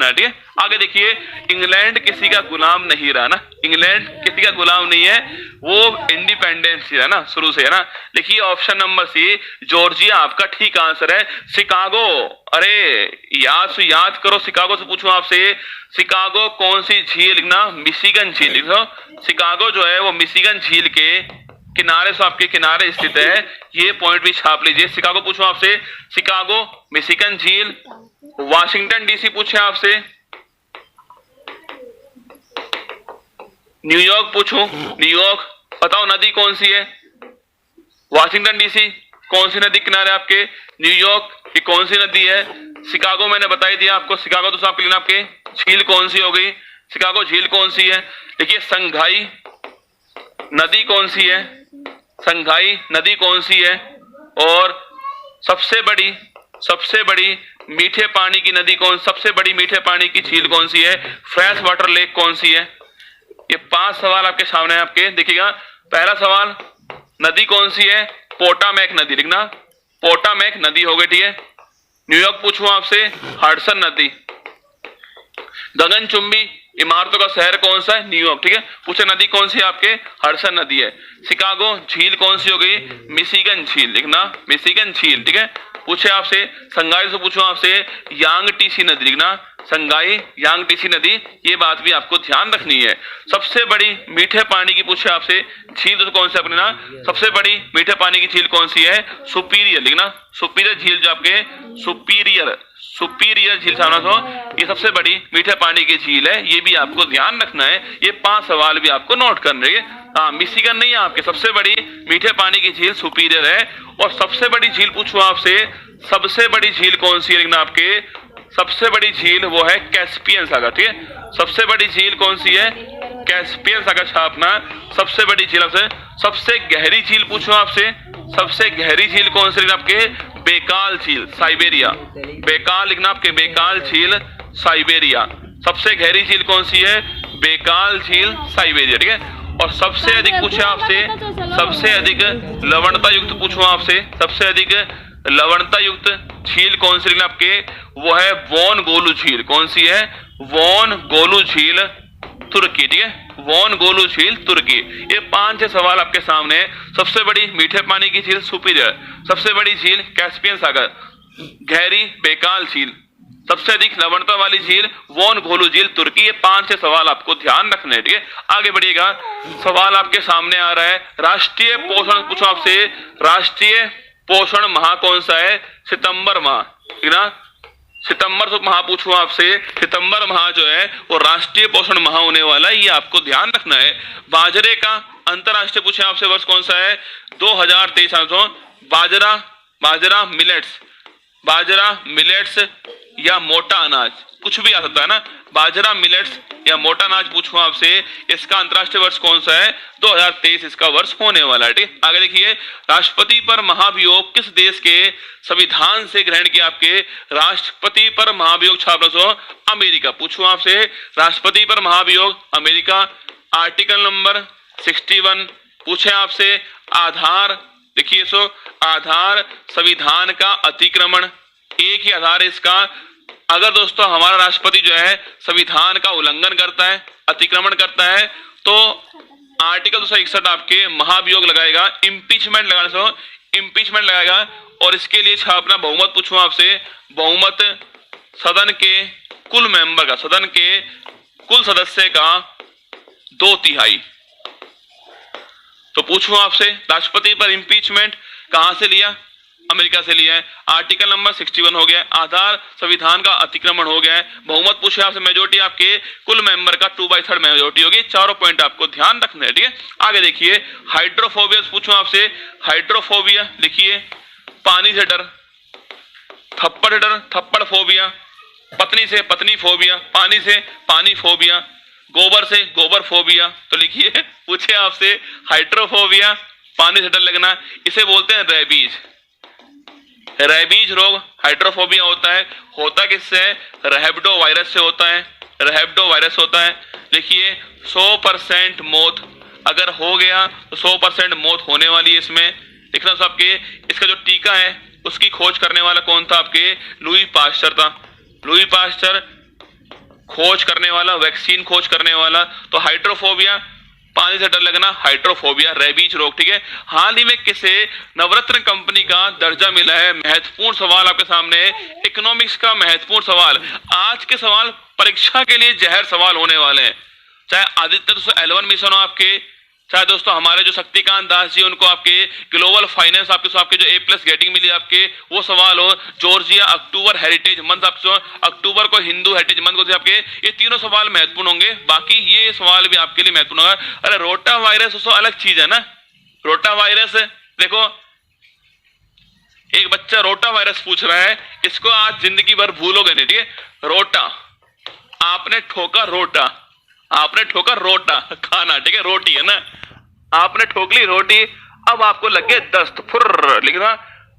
रखना है, ठीक है। आगे देखिए, इंग्लैंड किसी का गुलाम नहीं रहा ना, इंग्लैंड किसी का गुलाम नहीं है, वो इंडिपेंडेंस है ना शुरू से, है ना। देखिए ऑप्शन नंबर सी जॉर्जिया आपका ठीक आंसर है। शिकागो, अरे याद करो, शिकागो से पूछूं आपसे, शिकागो कौन सी झील लिखना, मिशिगन झील लिखो। शिकागो जो है वो मिशिगन झील के किनारे से आपके किनारे स्थित है, ये पॉइंट भी छाप लीजिए। शिकागो पूछूं आपसे, शिकागो, मिशिगन झील। वाशिंगटन डीसी पूछे आपसे, न्यूयॉर्क पूछूं, न्यूयॉर्क बताओ नदी कौन सी है। वाशिंगटन डीसी कौन सी नदी किनारे आपके, न्यूयॉर्क ये कौन सी नदी है। शिकागो मैंने बताई दिया आपको, शिकागो तो आपके लिए आपके झील कौन सी हो गई, शिकागो झील कौन सी है। देखिए संघाई नदी कौन सी है, संघाई नदी कौन सी है। और सबसे बड़ी मीठे पानी की नदी कौन, सबसे बड़ी मीठे पानी की झील कौन सी है, फ्रेश वाटर लेक कौन सी है। ये 5 सवाल आपके सामने है आपके, देखिएगा। पहला सवाल, नदी कौन सी है, पोटामैक नदी लिखना, पोटामैक नदी हो गई, ठीक है। न्यूयॉर्क पूछूं आपसे, हडसन नदी। गगनचुंबी इमारतों का शहर कौन सा है, न्यूयॉर्क, ठीक है। पूछे नदी कौन सी है आपके, हडसन नदी है। शिकागो झील कौन सी हो गई, मिशिगन झील लिखना, मिशिगन झील, ठीक है। पूछे आपसे संघाई से पूछो आपसे, यांगटीसी नदी लिखना, संघाई यांगटीसी नदी, ये बात भी आपको ध्यान रखनी है। सबसे बड़ी मीठे पानी की पूछे आपसे झील तो कौन सी अपने ना, सबसे बड़ी मीठे पानी की झील कौन सी है, सुपीरियर लिखना, सुपीरियर झील जो आपके सुपीरियर झील सामना तो ये सबसे बड़ी मीठे पानी की झील है, ये भी आपको ध्यान रखना है। ये 5 सवाल भी आपको नोट करने हैं। हाँ, मिशिगन नहीं है आपके, सबसे बड़ी मीठे पानी की झील सुपीरियर है। और सबसे बड़ी झील पूछूं आपसे, सबसे बड़ी झील कौन सी है लिखना आपके, सबसे बड़ी झील वो है कैस्पियन सागर, ठीक है। सबसे बड़ी झील कौन सी है, कैस्पियन सागर छापना, सबसे बड़ी झील आपसे। सबसे गहरी झील पूछूं आपसे, सबसे गहरी झील कौन सी लिखना आपके, बेकाल झील साइबेरिया, बेकाल लिखना आपके, बेकाल झील साइबेरिया। सबसे गहरी झील कौन सी है, बेकाल झील साइबेरिया, ठीक है। और सबसे अधिक पूछे आपसे, सबसे अधिक लवणता युक्त पूछो आपसे, सबसे अधिक लवणता युक्त झील कौन सी लिखना आपके, वो है वोन गोलू झील। कौन सी है, वोन गोलू झील तुर्की, ठीक है, वोन गोलू झील तुर्की। ये 5-6 सवाल आपके सामने है। सबसे बड़ी मीठे पानी की झील सुपीरियर, सबसे बड़ी झील कैस्पियन सागर, गहरी बेकाल झील, सबसे अधिक लवणता वाली झील वोन गोलू झील तुर्की। ये 5-6 सवाल आपको ध्यान रखने हैं, ठीक है। आगे बढ़िएगा, सवाल आपके सामने आ रहा है, राष्ट्रीय पोषण पूछो आपसे, राष्ट्रीय पोषण माह कौन सा है, सितंबर माह, ठीक ना। सितंबर माह पूछूं आपसे, सितंबर माह जो है वो राष्ट्रीय पोषण माह होने वाला है, ये आपको ध्यान रखना है। बाजरे का अंतरराष्ट्रीय पूछे आपसे वर्ष कौन सा है, 2023। बाजरा मिलेट्स या मोटा अनाज, कुछ भी आ सकता है ना, बाजरा मिलेट्स या मोटा अनाज पूछूं आपसे, इसका अंतरराष्ट्रीय वर्ष कौन सा है, 2023 इसका वर्ष होने वाला है, ठीक। आगे देखिए, राष्ट्रपति पर महाभियोग किस देश के संविधान से ग्रहण किया आपके, राष्ट्रपति पर महाभियोग छापना सो अमेरिका। पूछूं आपसे, राष्ट्रपति पर महाभियोग अमेरिका, आर्टिकल नंबर 61। पूछे आपसे आधार, देखिए सो आधार संविधान का अतिक्रमण, एक ही आधार इसका। अगर दोस्तों हमारा राष्ट्रपति जो है संविधान का उल्लंघन करता है, अतिक्रमण करता है, तो आर्टिकल 261 आपके महाभियोग लगाएगा, इम्पीचमेंट लगाने से इम्पीचमेंट लगाएगा। और इसके लिए छापना बहुमत पूछूं आपसे, बहुमत सदन के कुल मेंबर का, सदन के कुल सदस्य का 2/3। तो पूछूं आपसे राष्ट्रपति पर इम्पीचमेंट कहां से लिया, अमेरिका से लिया है, आर्टिकल नंबर 61 हो गया, आधार संविधान का अतिक्रमण हो गया है। बहुमत पूछे आपसे, मेजोरिटी आपके कुल मेंबर का 2/3 मेजोरिटी होगी। चारों पॉइंट आपको ध्यान रखने हैं, ठीक है। आगे देखिए, हाइड्रोफोबिया पूछूं आपसे, हाइड्रोफोबिया लिखिए, पानी से डर, थप्पड़ डर, थप्पड़ फोबिया, पत्नी से पत्नी फोबिया, पानी से पानी फोबिया, गोबर से गोबर फोबिया। तो लिखिए, पूछे आपसे हाइड्रोफोबिया, पानी से डर लगना, इसे बोलते हैं रेबीज। रेबीज रोग हाइड्रोफोबिया होता किससे है, रेबिडो वायरस से होता है, रेबिडो वायरस होता है। लिखिए 100% मौत, अगर हो गया तो 100% मौत होने वाली है इसमें। लिखना सबके, इसका जो टीका है उसकी खोज करने वाला कौन था आपके, लुई पास्चर था। लुई पास्चर खोज करने वाला, वैक्सीन खोज करने वाला। तो हाइड्रोफोबिया, पानी से डर लगना, हाइड्रोफोबिया, रेबीज रोग, ठीक है। हाल ही में किसे नवरत्न कंपनी का दर्जा मिला है? महत्वपूर्ण सवाल आपके सामने है, इकोनॉमिक्स का महत्वपूर्ण सवाल। आज के सवाल परीक्षा के लिए जहर सवाल होने वाले हैं, चाहे आदित्य L1 मिशन हो आपके, चाहे दोस्तों हमारे जो शक्तिकांत दास जी उनको आपके ग्लोबल फाइनेंस आपके जो A+ गेटिंग मिली आपके वो सवाल हो, जॉर्जिया अक्टूबर हेरिटेज मंथ, आपको अक्टूबर को हिंदू हेरिटेज मंथ को आपके, ये तीनों सवाल महत्वपूर्ण होंगे। बाकी ये सवाल भी आपके लिए महत्वपूर्ण होगा। अरे रोटा वायरस दोस्तों अलग चीज है ना, रोटा वायरस देखो, एक बच्चा रोटा वायरस पूछ रहा है, इसको आज जिंदगी भर भूलोगे नहीं, ठीक है। रोटा, आपने ठोका रोटा, आपने ठोका रोटा खाना, ठीक है, रोटी है ना, आपने ठोक ली रोटी, अब आपको लग गए दस्त, फुर्र लिखना,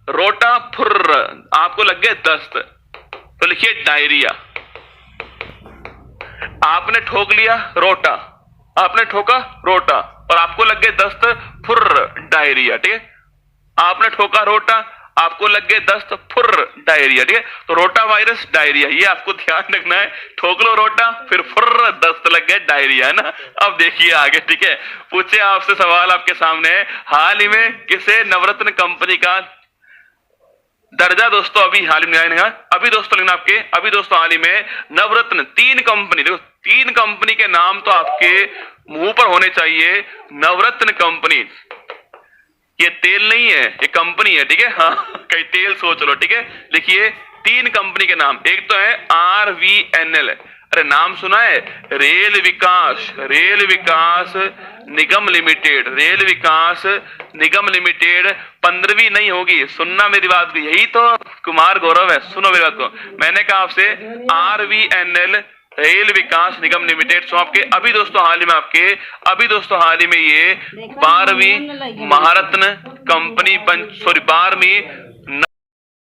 रोटा फुर्र, आपको लग गए दस्त, तो लिखिए डायरिया। आपने ठोक लिया रोटा, आपने ठोका रोटा और आपको लग गए दस्त, फुर्र, डायरिया, ठीक है। आपने ठोका रोटा, आपको लग गए दस्त, फुर्र, डायरिया, ठीक है। तो रोटा वायरस, डायरिया, ये आपको ध्यान रखना है। ठोक लो रोटा, फिर फुर्र, दस्त लग गए, डायरिया, है ना। अब देखिए आगे, ठीक है, पूछे आपसे सवाल आपके सामने है, हाल ही में किसे नवरत्न कंपनी का दर्जा दोस्तों अभी हाल ही में आएगा, अभी दोस्तों लिखना आपके, अभी दोस्तों हाल ही में नवरत्न, 3 कंपनी, देखो 3 कंपनी के नाम तो आपके मुंह पर होने चाहिए। नवरत्न कंपनी, ये तेल नहीं है, ये कंपनी है, ठीक है, हाँ कहीं तेल सोच लो, ठीक है। लिखिए 3 कंपनी के नाम, एक तो है RVNL, अरे नाम सुना है, रेल विकास निगम लिमिटेड, रेल विकास निगम लिमिटेड। 15वीं नहीं होगी, सुनना मेरी बात भी, यही तो कुमार गौरव है, सुनो मेरी बात को। मैंने कहा आपसे RVNL रेल विकास निगम लिमिटेड, सो आपके अभी दोस्तों हाल ही में आपके, अभी दोस्तों हाल ही में ये 12वीं महारत्न कंपनी 12वीं